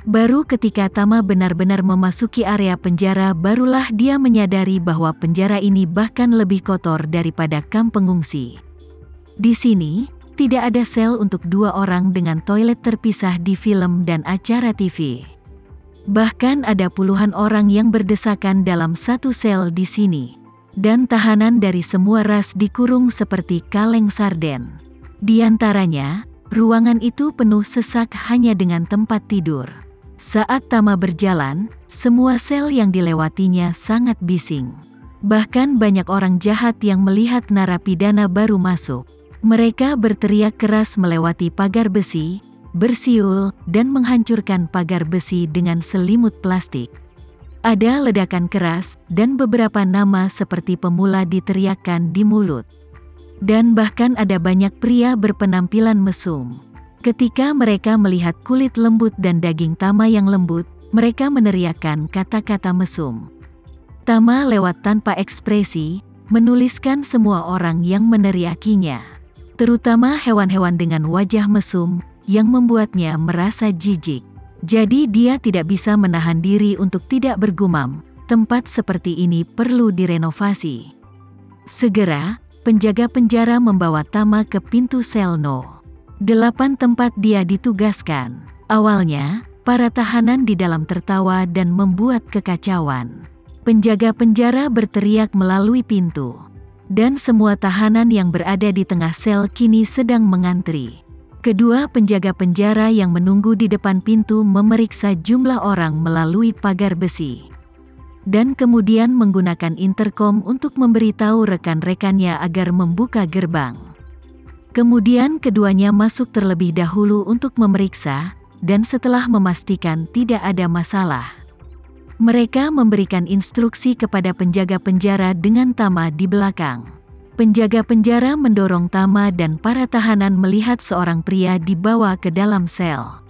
Baru ketika Tama benar-benar memasuki area penjara barulah dia menyadari bahwa penjara ini bahkan lebih kotor daripada kamp pengungsi. Di sini, tidak ada sel untuk 2 orang dengan toilet terpisah di film dan acara TV. Bahkan ada puluhan orang yang berdesakan dalam satu sel di sini. Dan tahanan dari semua ras dikurung seperti kaleng sarden. Di antaranya, ruangan itu penuh sesak hanya dengan tempat tidur. Saat Tama berjalan, semua sel yang dilewatinya sangat bising. Bahkan banyak orang jahat yang melihat narapidana baru masuk. Mereka berteriak keras melewati pagar besi, bersiul, dan menghancurkan pagar besi dengan selimut plastik. Ada ledakan keras, dan beberapa nama seperti pemula diteriakkan di mulut. Dan bahkan ada banyak pria berpenampilan mesum. Ketika mereka melihat kulit lembut dan daging Tama yang lembut, mereka meneriakkan kata-kata mesum. Tama lewat tanpa ekspresi, menuliskan semua orang yang meneriakinya. Terutama hewan-hewan dengan wajah mesum, yang membuatnya merasa jijik. Jadi dia tidak bisa menahan diri untuk tidak bergumam, tempat seperti ini perlu direnovasi. Segera, penjaga penjara membawa Tama ke pintu sel No. 8 tempat dia ditugaskan. Awalnya, para tahanan di dalam tertawa dan membuat kekacauan. Penjaga penjara berteriak melalui pintu. Dan semua tahanan yang berada di tengah sel kini sedang mengantri. Kedua penjaga penjara yang menunggu di depan pintu memeriksa jumlah orang melalui pagar besi. Dan kemudian menggunakan interkom untuk memberitahu rekan-rekannya agar membuka gerbang. Kemudian keduanya masuk terlebih dahulu untuk memeriksa, dan setelah memastikan tidak ada masalah, mereka memberikan instruksi kepada penjaga penjara dengan Tama di belakang. Penjaga penjara mendorong Tama dan para tahanan melihat seorang pria dibawa ke dalam sel.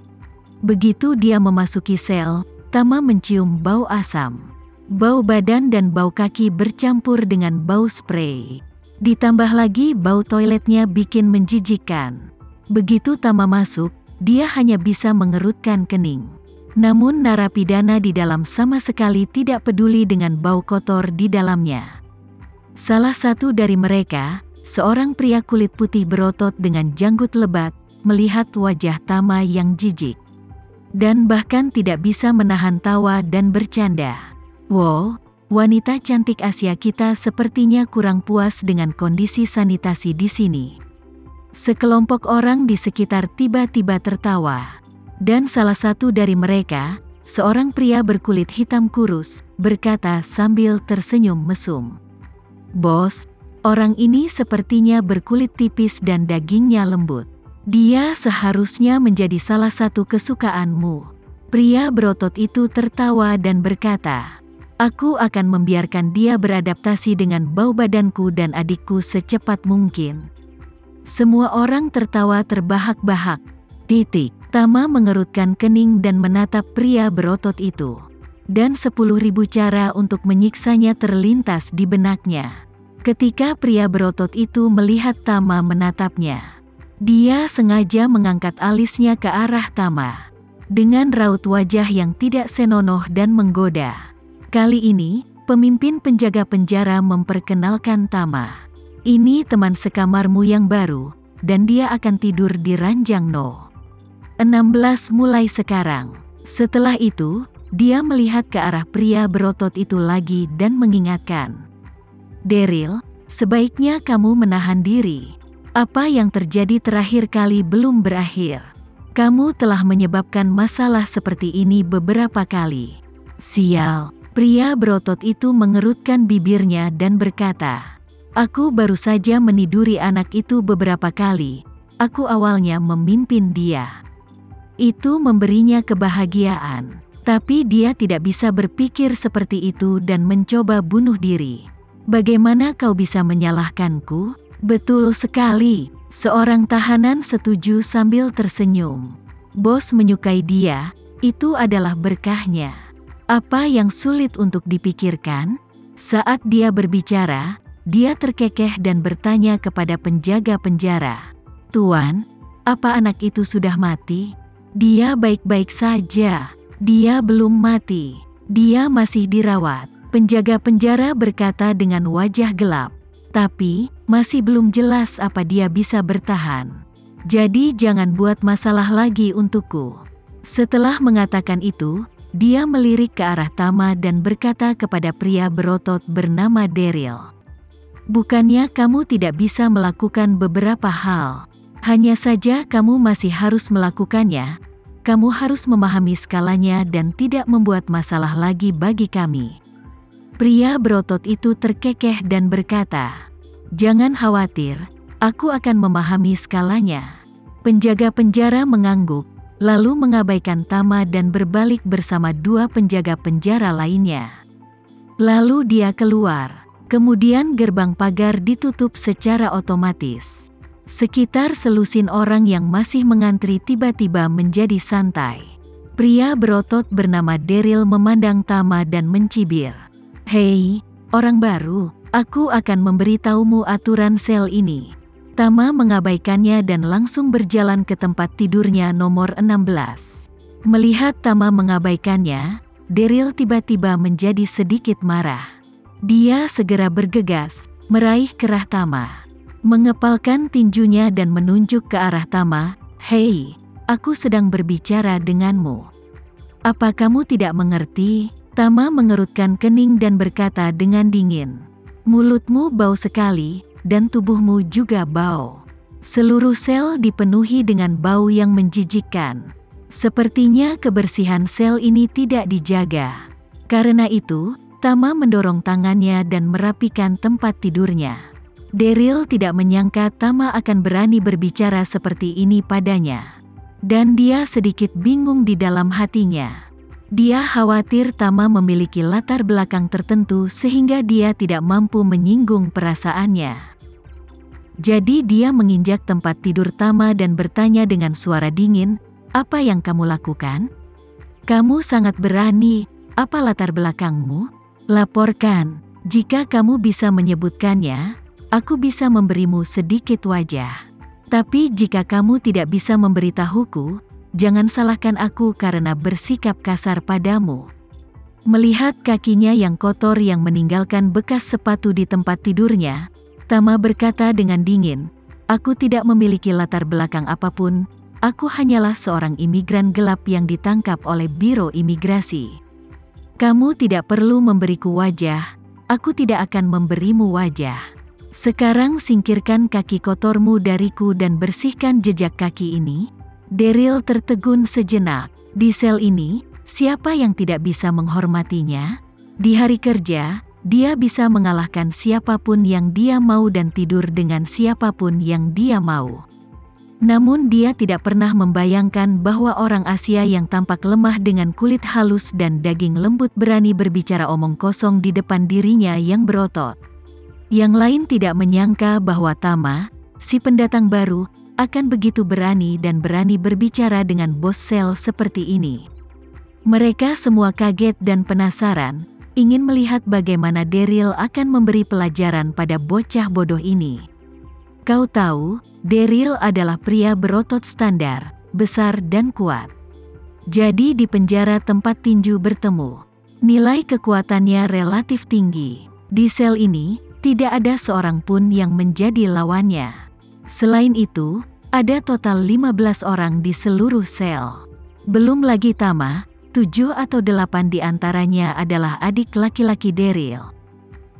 Begitu dia memasuki sel, Tama mencium bau asam. Bau badan dan bau kaki bercampur dengan bau spray. Ditambah lagi bau toiletnya bikin menjijikkan. Begitu Tama masuk, dia hanya bisa mengerutkan kening. Namun narapidana di dalam sama sekali tidak peduli dengan bau kotor di dalamnya. Salah satu dari mereka, seorang pria kulit putih berotot dengan janggut lebat, melihat wajah Tama yang jijik. Dan bahkan tidak bisa menahan tawa dan bercanda. "Wow, wanita cantik Asia kita sepertinya kurang puas dengan kondisi sanitasi di sini." Sekelompok orang di sekitar tiba-tiba tertawa. Dan salah satu dari mereka, seorang pria berkulit hitam kurus, berkata sambil tersenyum mesum, "Bos, orang ini sepertinya berkulit tipis dan dagingnya lembut. Dia seharusnya menjadi salah satu kesukaanmu." Pria berotot itu tertawa dan berkata, "Aku akan membiarkan dia beradaptasi dengan bau badanku dan adikku secepat mungkin." Semua orang tertawa terbahak-bahak. Tama mengerutkan kening dan menatap pria berotot itu. Dan 10.000 cara untuk menyiksanya terlintas di benaknya. Ketika pria berotot itu melihat Tama menatapnya, dia sengaja mengangkat alisnya ke arah Tama. Dengan raut wajah yang tidak senonoh dan menggoda. Kali ini, pemimpin penjaga penjara memperkenalkan Tama. "Ini teman sekamarmu yang baru, dan dia akan tidur di ranjang No. 16 mulai sekarang." Setelah itu, dia melihat ke arah pria berotot itu lagi dan mengingatkan, "Daryl, sebaiknya kamu menahan diri. Apa yang terjadi terakhir kali belum berakhir. Kamu telah menyebabkan masalah seperti ini beberapa kali." "Sial." Pria berotot itu mengerutkan bibirnya dan berkata, "Aku baru saja meniduri anak itu beberapa kali. Aku awalnya memimpin dia. Itu memberinya kebahagiaan. Tapi dia tidak bisa berpikir seperti itu dan mencoba bunuh diri. Bagaimana kau bisa menyalahkanku?" "Betul sekali." Seorang tahanan setuju sambil tersenyum. "Bos menyukai dia, itu adalah berkahnya. Apa yang sulit untuk dipikirkan?" Saat dia berbicara, dia terkekeh dan bertanya kepada penjaga penjara, "Tuan, apa anak itu sudah mati?" Dia baik-baik saja. Dia belum mati. Dia masih dirawat. Penjaga penjara berkata dengan wajah gelap. Tapi, masih belum jelas apa dia bisa bertahan. Jadi jangan buat masalah lagi untukku. Setelah mengatakan itu, dia melirik ke arah Tama dan berkata kepada pria berotot bernama Daryl. Bukannya kamu tidak bisa melakukan beberapa hal. Hanya saja kamu masih harus melakukannya. Kamu harus memahami skalanya dan tidak membuat masalah lagi bagi kami. Pria berotot itu terkekeh dan berkata, "Jangan khawatir, aku akan memahami skalanya." Penjaga penjara mengangguk, lalu mengabaikan Tama dan berbalik bersama dua penjaga penjara lainnya. Lalu dia keluar, kemudian gerbang pagar ditutup secara otomatis. Sekitar selusin orang yang masih mengantri tiba-tiba menjadi santai. Pria berotot bernama Daryl memandang Tama dan mencibir. "Hei, orang baru, aku akan memberitahumu aturan sel ini." Tama mengabaikannya dan langsung berjalan ke tempat tidurnya nomor 16. Melihat Tama mengabaikannya, Daryl tiba-tiba menjadi sedikit marah. Dia segera bergegas, meraih kerah Tama. Mengepalkan tinjunya dan menunjuk ke arah Tama, "Hei, aku sedang berbicara denganmu. Apa kamu tidak mengerti?" Tama mengerutkan kening dan berkata dengan dingin, "Mulutmu bau sekali, dan tubuhmu juga bau." Seluruh sel dipenuhi dengan bau yang menjijikkan. Sepertinya kebersihan sel ini tidak dijaga. Karena itu, Tama mendorong tangannya dan merapikan tempat tidurnya. Daryl tidak menyangka Tama akan berani berbicara seperti ini padanya. Dan dia sedikit bingung di dalam hatinya. Dia khawatir Tama memiliki latar belakang tertentu sehingga dia tidak mampu menyinggung perasaannya. Jadi dia menginjak tempat tidur Tama dan bertanya dengan suara dingin, "Apa yang kamu lakukan? Kamu sangat berani, apa latar belakangmu? Laporkan, jika kamu bisa menyebutkannya, aku bisa memberimu sedikit wajah. Tapi jika kamu tidak bisa memberitahuku, jangan salahkan aku karena bersikap kasar padamu." Melihat kakinya yang kotor yang meninggalkan bekas sepatu di tempat tidurnya, Tama berkata dengan dingin, "Aku tidak memiliki latar belakang apapun, aku hanyalah seorang imigran gelap yang ditangkap oleh Biro Imigrasi. Kamu tidak perlu memberiku wajah, aku tidak akan memberimu wajah. Sekarang singkirkan kaki kotormu dariku dan bersihkan jejak kaki ini." Daryl tertegun sejenak. Di sel ini, siapa yang tidak bisa menghormatinya? Di hari kerja, dia bisa mengalahkan siapapun yang dia mau dan tidur dengan siapapun yang dia mau. Namun dia tidak pernah membayangkan bahwa orang Asia yang tampak lemah dengan kulit halus dan daging lembut berani berbicara omong kosong di depan dirinya yang berotot. Yang lain tidak menyangka bahwa Tama, si pendatang baru, akan begitu berani dan berani berbicara dengan bos sel seperti ini. Mereka semua kaget dan penasaran, ingin melihat bagaimana Daryl akan memberi pelajaran pada bocah bodoh ini. Kau tahu, Daryl adalah pria berotot standar, besar dan kuat. Jadi di penjara tempat tinju bertemu, nilai kekuatannya relatif tinggi. Di sel ini, tidak ada seorang pun yang menjadi lawannya. Selain itu, ada total 15 orang di seluruh sel. Belum lagi Tama, 7 atau 8 di antaranya adalah adik laki-laki Daryl.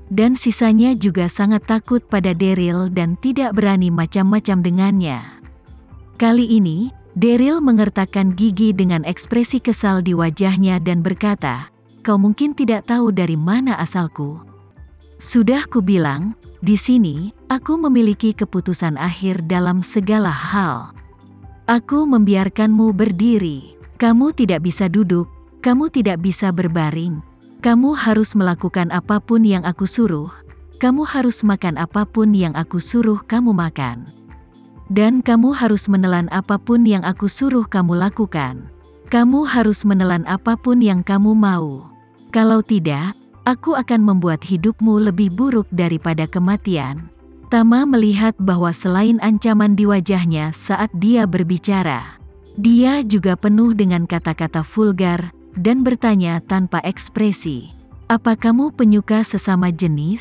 Dan sisanya juga sangat takut pada Daryl dan tidak berani macam-macam dengannya. Kali ini, Daryl mengertakkan gigi dengan ekspresi kesal di wajahnya dan berkata, "Kau mungkin tidak tahu dari mana asalku. Sudah kubilang, di sini, aku memiliki keputusan akhir dalam segala hal. Aku membiarkanmu berdiri. Kamu tidak bisa duduk, kamu tidak bisa berbaring. Kamu harus melakukan apapun yang aku suruh. Kamu harus makan apapun yang aku suruh kamu makan. Dan kamu harus menelan apapun yang aku suruh kamu lakukan. Kamu harus menelan apapun yang kamu mau. Kalau tidak, aku akan membuat hidupmu lebih buruk daripada kematian." Tama melihat bahwa selain ancaman di wajahnya saat dia berbicara, Dia juga penuh dengan kata-kata vulgar dan bertanya tanpa ekspresi, "Apa kamu penyuka sesama jenis?"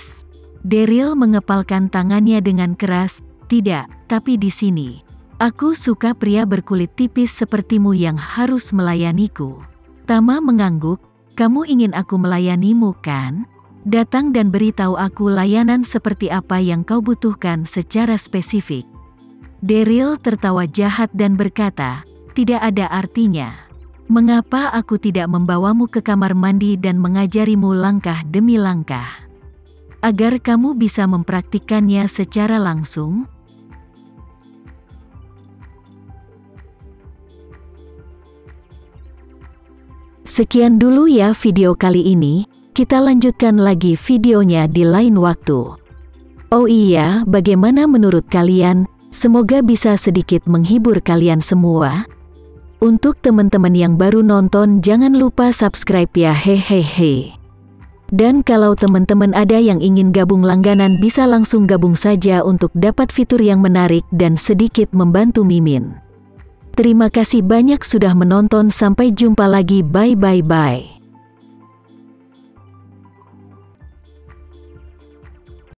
Daryl mengepalkan tangannya dengan keras, "Tidak, tapi di sini. Aku suka pria berkulit tipis sepertimu yang harus melayaniku." Tama mengangguk, "Kamu ingin aku melayanimu, kan? Datang dan beritahu aku layanan seperti apa yang kau butuhkan secara spesifik." Daryl tertawa jahat dan berkata, "Tidak ada artinya. Mengapa aku tidak membawamu ke kamar mandi dan mengajarimu langkah demi langkah, agar kamu bisa mempraktikkannya secara langsung?" Sekian dulu ya video kali ini, kita lanjutkan lagi videonya di lain waktu. Oh iya, bagaimana menurut kalian? Semoga bisa sedikit menghibur kalian semua. Untuk teman-teman yang baru nonton, jangan lupa subscribe ya, hehehe. Dan kalau teman-teman ada yang ingin gabung langganan, bisa langsung gabung saja untuk dapat fitur yang menarik dan sedikit membantu Mimin. Terima kasih banyak sudah menonton, sampai jumpa lagi, bye.